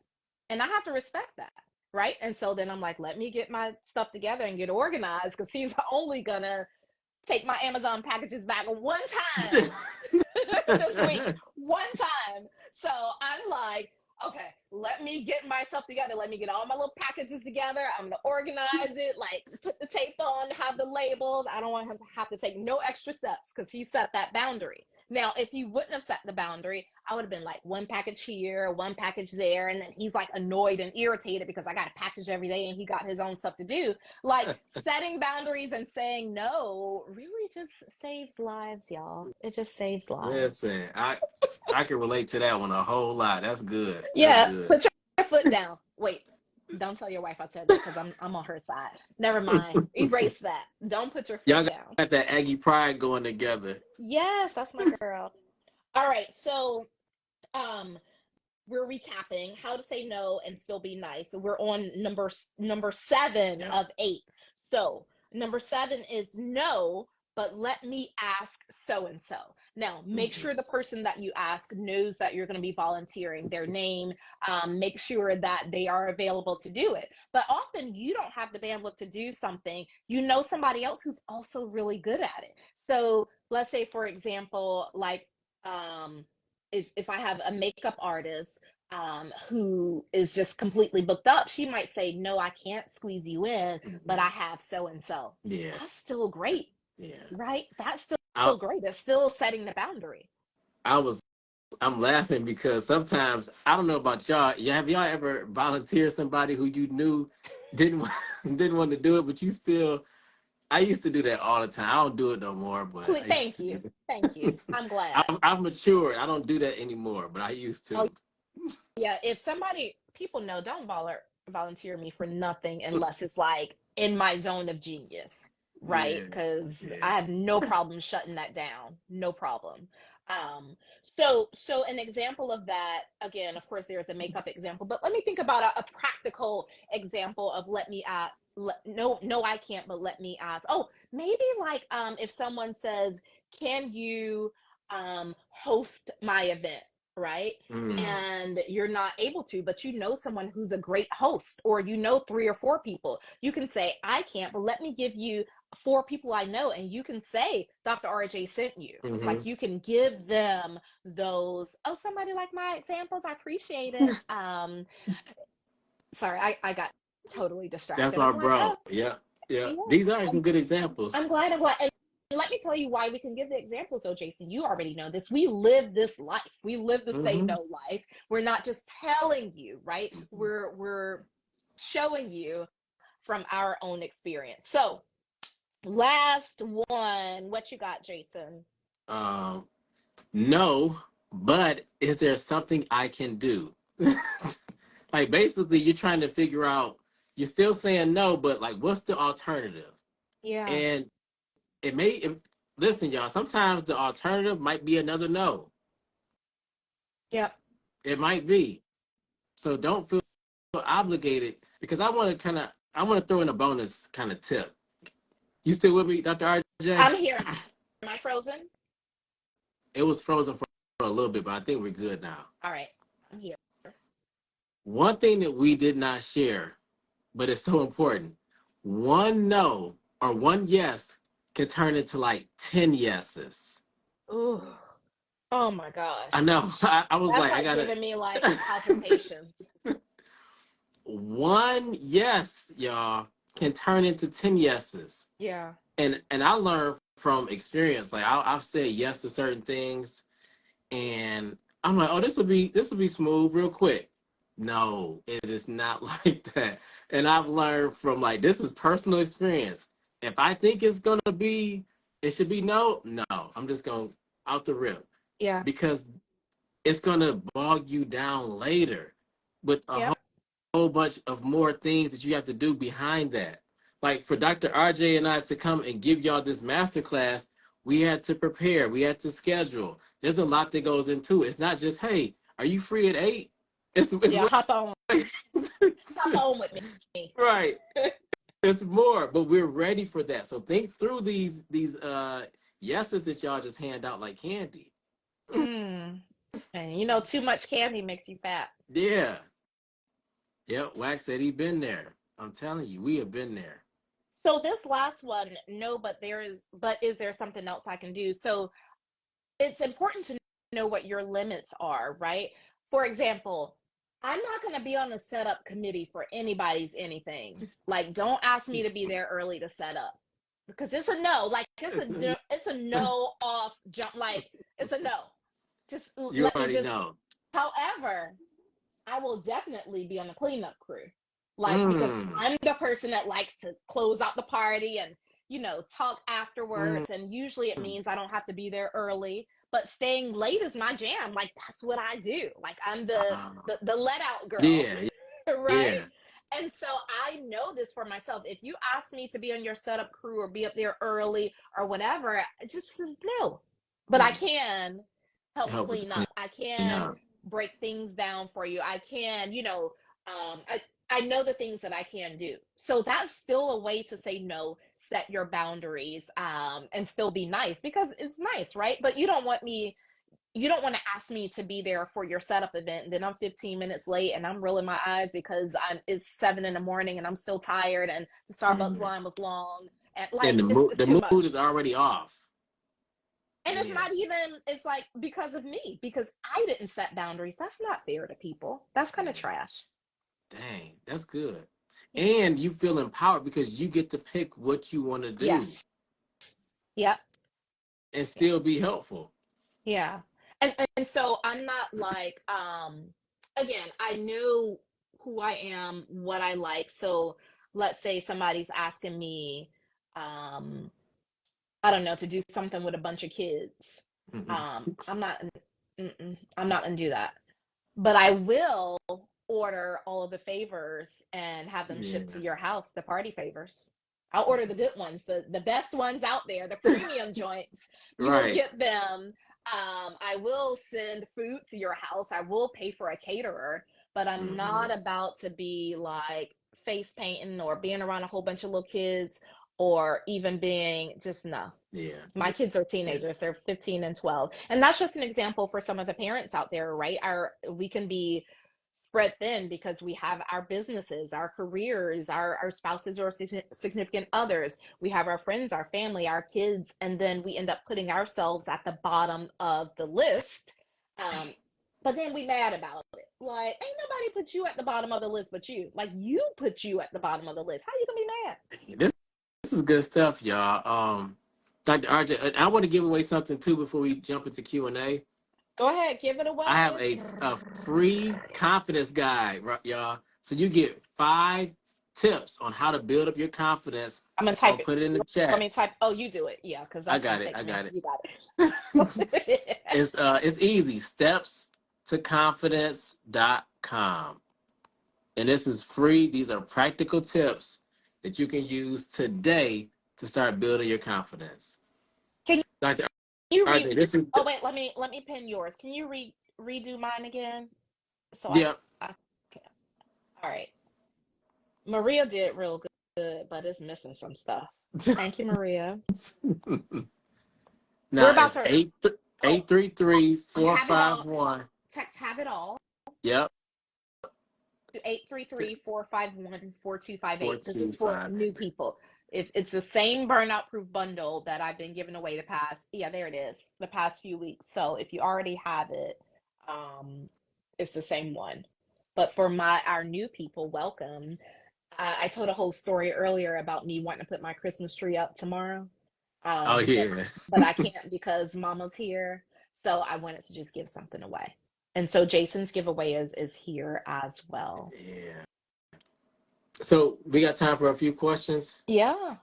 And I have to respect that. Right. And so then I'm like, let me get my stuff together and get organized because he's only gonna take my Amazon packages back one time this week. One time. So I'm like, okay, let me get myself together. Let me get all my little packages together. I'm gonna organize it, like put the tape on, have the labels. I don't want him to have to take no extra steps because he set that boundary. Now, if he wouldn't have set the boundary, I would have been like one package here, one package there, and then he's like annoyed and irritated because I got a package every day and he got his own stuff to do. Like setting boundaries and saying no really just saves lives, y'all. It just saves lives. Listen, I can relate to that one a whole lot. That's good. That's Yeah, good. put your foot down. Wait, don't tell your wife I said that because I'm on her side. Never mind. Erase that. Don't put your Y'all foot down. got that Aggie pride going together. Yes, that's my girl. All right, so um we're recapping how to say no and still be nice. So we're on number 7 Yep. of 8. So number 7 is no, but let me ask so and so. Now, make Mm-hmm. sure the person that you ask knows that you're going to be volunteering their name. Make sure that they are available to do it. But often you don't have the bandwidth to do something. You know somebody else who's also really good at it. So let's say, for example, like if I have a makeup artist who is just completely booked up, she might say, no, I can't squeeze you in, but I have so and so. Yeah. That's still great, Yeah. right? That's I still great. It's still setting the boundary. I was I'm laughing because sometimes I don't know about y'all. Yeah, have y'all ever volunteered somebody who you knew didn't didn't want to do it, but you still? I used to do that all the time. I don't do it no more, but Please, I used thank to do you. Thank you. it. I'm glad. I've matured. I don't do that anymore, but I used Oh, to. yeah. If somebody, people know, don't volunteer me for nothing unless it's like in my zone of genius, right? Yeah, Because yeah. I have no problem shutting that down. No problem. So an example of that, again, of course, there's the makeup example, but let me think about a practical example of let me no, no, I can't, but let me ask. Oh, maybe like if someone says, can you host my event? Right, Mm, and you're not able to, but you know someone who's a great host, or you know 3 or 4 people, you can say, I can't, but let me give you 4 people I know, and you can say Dr. RJ sent you. hmm. Like you can give them those, oh, somebody like my examples, I appreciate it. Sorry, I got totally That's distracted. our I'm like, oh bro. Yeah, yeah. yeah, These are I'm, some good examples. I'm glad. And let me tell you why we can give the examples, though, Jason. You already know this. We live this life. We live the say Hmm. no life. We're not just telling you, right? We're showing you from our own experience. So, last one. What you got, Jason? Um, no, but is there something I can do? Like basically, you're trying to figure out. You're still saying no, but like, what's the alternative? Yeah. And it may. Listen, y'all. Sometimes the alternative might be another no. Yep. It might be. So don't feel obligated because I want to throw in a bonus kind of tip. You still with me, Dr. RJ? I'm here. Am I frozen? It was frozen for a little bit, but I think we're good now. All right. I'm here. One thing that we did not share, but it's so important. One no or one yes can turn into like 10 yeses. Ooh. Oh my I gosh. know. I was That's like, I like gotta. giving me like palpitations. One yes, y'all, can turn into 10 yeses. Yeah. And I learned from experience. Like I've said yes to certain things, and I'm like, oh, this will be smooth real quick. No, it is not like that. And I've learned from like this is personal experience. If I think it's gonna be, it should be no, no. I'm just going out the rip Yeah. because it's gonna bog you down later with a Yep. whole bunch of more things that you have to do behind that. Like for Dr. RJ and I to come and give y'all this master class, we had to prepare, we had to schedule. There's a lot that goes into it. It's not just, hey, are you free at 8? It's Yeah. way Hop on. Hop on with me. right. It's more, but we're ready for that. So think through these yeses that y'all just hand out like candy. Mm. And you know, too much candy makes you fat. Yeah. Yep. Wax said he been there. I'm telling you, we have been there. So this last one, no, but is there something else I can do? So it's important to know what your limits are, right? For example, I'm not going to be on the setup committee for anybody's anything. Like, don't ask me to be there early to set up because it's a no. Like, it's a no off jump. Like, it's a no. Just You let me already just. know. However, I will definitely be on the cleanup crew. Like, because Mm, I'm the person that likes to close out the party and, talk mm, afterwards. And usually it mm. means I don't have to be there early. But staying late is my jam. Like, that's what I do. Like, I'm the Uh, the, the let out girl, yeah, right? yeah. And so I know this for myself. If you ask me to be on your setup crew or be up there early or whatever, just no. But I Mm. can help Help with the clean up. I clean can up. break things down for you. I can, I know the things that I can do. So that's still a way to say no, set your boundaries, and still be nice because it's nice, right? But you don't want to ask me to be there for your setup event and then I'm 15 minutes late and I'm rolling my eyes because it's 7 in the morning and I'm still tired and the Starbucks Mm. line was long and And like it's the too mood is much. already off. And it's Yeah. not even, it's like because of me, because I didn't set boundaries. That's not fair to people. That's kind of Yeah. trash. Dang, that's good. And you feel empowered because you get to pick what you want to do Yes. Yep. and Yeah. still be helpful. Yeah. And so I'm not like, again, I know who I am, what I like. So let's say somebody's asking me, um, I don't know, to do something with a bunch of kids. Mhm. I'm not, I'm not gonna do that. But I will order all of the favors and have them shipped to Yeah. your house, the party favors. I'll order the good ones, the best ones out there, the premium joints. You will Right. get them. I will send food to your house. I will pay for a caterer, but I'm not Hmm. about to be like face painting or being around a whole bunch of little kids or even being just no. Yeah. My kids are Yeah. teenagers, they're 15 and 12, and that's just an example for some of the parents out there, right? We can be spread thin because we have our businesses, our careers, our spouses or significant others, we have our friends, our family, our kids, and then we end up putting ourselves at the bottom of the list. Um, but then we mad about it, like ain't nobody put you at the bottom of the list but you, like you put you at the bottom of the list, how you gonna be mad? This is good stuff, y'all. Dr. RJ, and I want to give away something too before we jump into Q&A. Go ahead, give it I have away. a free confidence guide, right, y'all. So you get 5 tips on how to build up your confidence. I'm gonna I'll type it. put it in the Let chat. me type. Oh, you do it. Yeah, because I that's gonna got it. take I a minute. got it. You got it. It's easy. Steps to confidence.com. And this is free. These are practical tips that you can use today to start building your confidence. Can Dr. you read? RJ, this is Oh wait, let me pin yours. Can you redo mine again? So yeah. I okay. All right. Maria did real good, but it's missing some stuff. Thank you, Maria. We're Now about it's to. eight Oh, eight three three four have it five all. one. Text have it all Yep. to 833-451-4258. This is for 4258. new people. If it's the same burnout proof bundle that I've been giving away the past, yeah, there it is, the past few weeks. So if you already have it, um, it's the same one. But for our new people, welcome. I told a whole story earlier about me wanting to put my Christmas tree up tomorrow. Oh Um, but yeah. but I can't because Mama's here. So I wanted to just give something away. And so Jason's giveaway is here as well. Yeah. So we got time for a few questions. Yeah.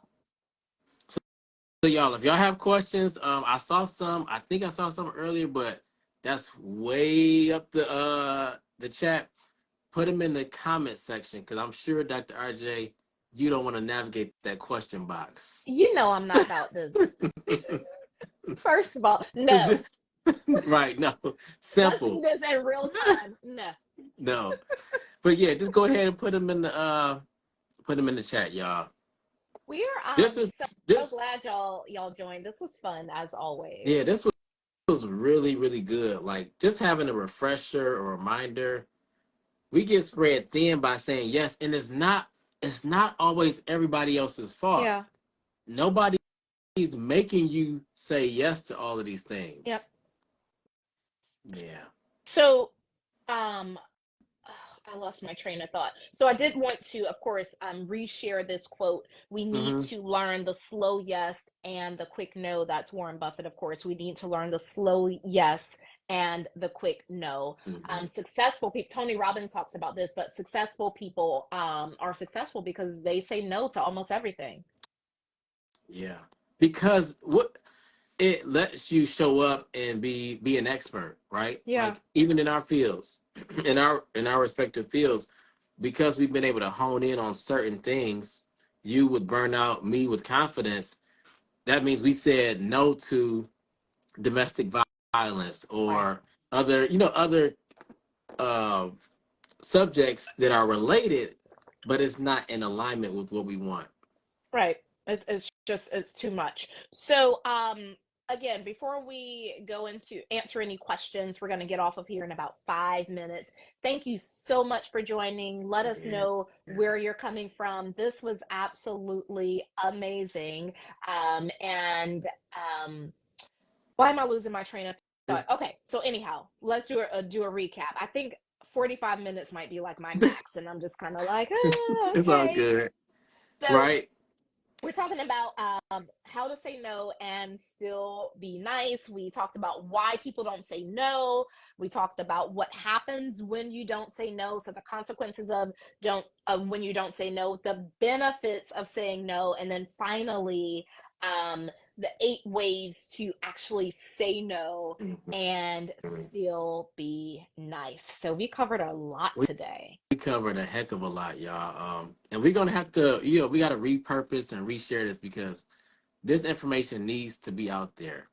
So y'all, if y'all have questions, I saw some. I think I saw some earlier, but that's way up the chat. Put them in the comment section because I'm sure Dr. RJ, you don't want to navigate that question box. You know I'm not about to. First of all, no. Just right, no, Let's do simple, this in real time. No. no. But yeah, just go ahead and put them in the chat, y'all. We are This is so this glad y'all joined. This was fun as yeah, always. this was really really good. Like just having a refresher or reminder. We get spread thin by saying yes, and it's not always everybody else's fault. Yeah. Nobody's making you say yes to all of these Yep. things. Yeah. So um I lost my train of thought. So I did want to, of course, reshare this quote. We need Mm-hmm. to learn the slow yes and the quick no. That's Warren Buffett, of course. We need to learn the slow yes and the quick no. Mm-hmm. Successful people, Tony Robbins talks about this, but successful people are successful because they say no to almost everything. Yeah. Because what it lets you show up and be an expert, right? Yeah. Like even in our fields, in our respective fields, because we've been able to hone in on certain things, you with burnout, me with confidence, that means we said no to domestic violence Right. or other uh, subjects that are related, but it's not in alignment with what we want. Right. It's just it's too much. So again, before we go into answer any questions, we're going to get off of here in about 5 minutes. Thank you so much for joining. Let us Yeah. know where you're coming from. This was absolutely amazing. And why am I losing my train of thought? It's, Okay, so anyhow, let's do a recap. I think 45 minutes might be like my max, and I'm just kind of like, it's all okay. good, So right? we're talking about how to say no and still be nice. We talked about why people don't say no. We talked about what happens when you don't say no. So the consequences of don't when you don't say no, the benefits of saying no, and then finally, the 8 ways to actually say no and still be nice. So we covered a lot We today. covered a heck of a lot, y'all. And we're gonna have to, we got to repurpose and reshare this because this information needs to be out there.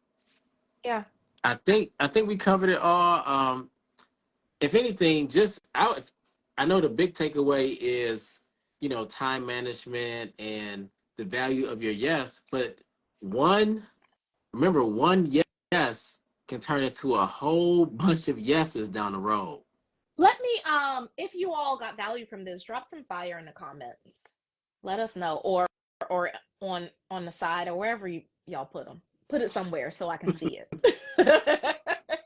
Yeah. I think we covered it all. If anything, just out. I know the big takeaway is, time management and the value of your yes. But one, remember, one yes can turn into a whole bunch of yeses down the road. Let me if you all got value from this, drop some fire in the comments. Let us know, or on the side or wherever y'all put them. Put it somewhere so I can see it.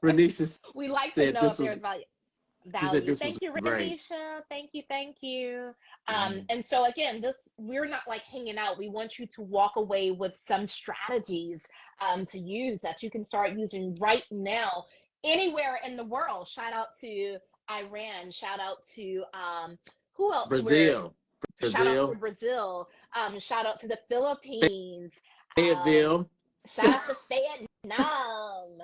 Renisha We like to said know this if there's was. value. She said Value. this was Thank you, great. Renisha. Thank you. And And so again, this we're not like hanging out. We want you to walk away with some strategies to use that you can start using right now anywhere in the world. Shout out to Iran. Shout out to who else? We're Brazil, shout out to Brazil, Brazil. Shout out to the Philippines. Um, Fayetteville. Shout out to Vietnam.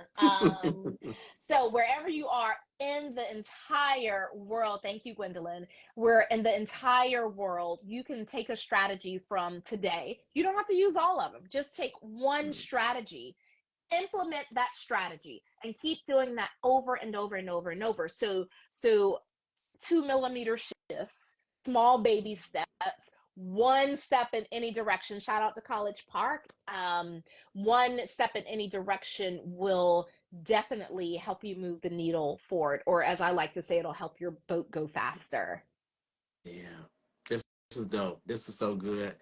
So wherever you are in the entire world, thank you, Gwendolyn. We're in the entire world. You can take a strategy from today. You don't have to use all of them. Just take one strategy, implement that strategy, and keep doing that over and over and over and over. So 2 millimeter shifts, small baby steps, one step in any direction. Shout out to College Park. One step in any direction will definitely help you move the needle forward, or as I like to say, it'll help your boat go faster. Yeah, this is dope. This is so good.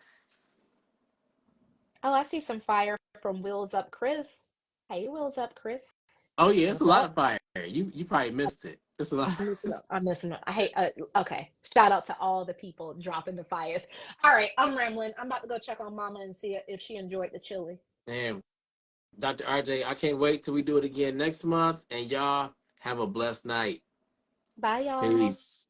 Oh, I see some fire from Wheels Up Chris. Hey, Wheels Up Chris. Oh yeah, it's a What's lot up? of fire. You probably missed it. It's a lot. I'm missing it. I'm missing it. I hate. Okay. Shout out to all the people dropping the fires. All right, I'm rambling. I'm about to go check on Mama and see if she enjoyed the chili. And Dr. RJ, I can't wait till we do it again next month. And y'all Have a blessed night. Bye, y'all. Peace.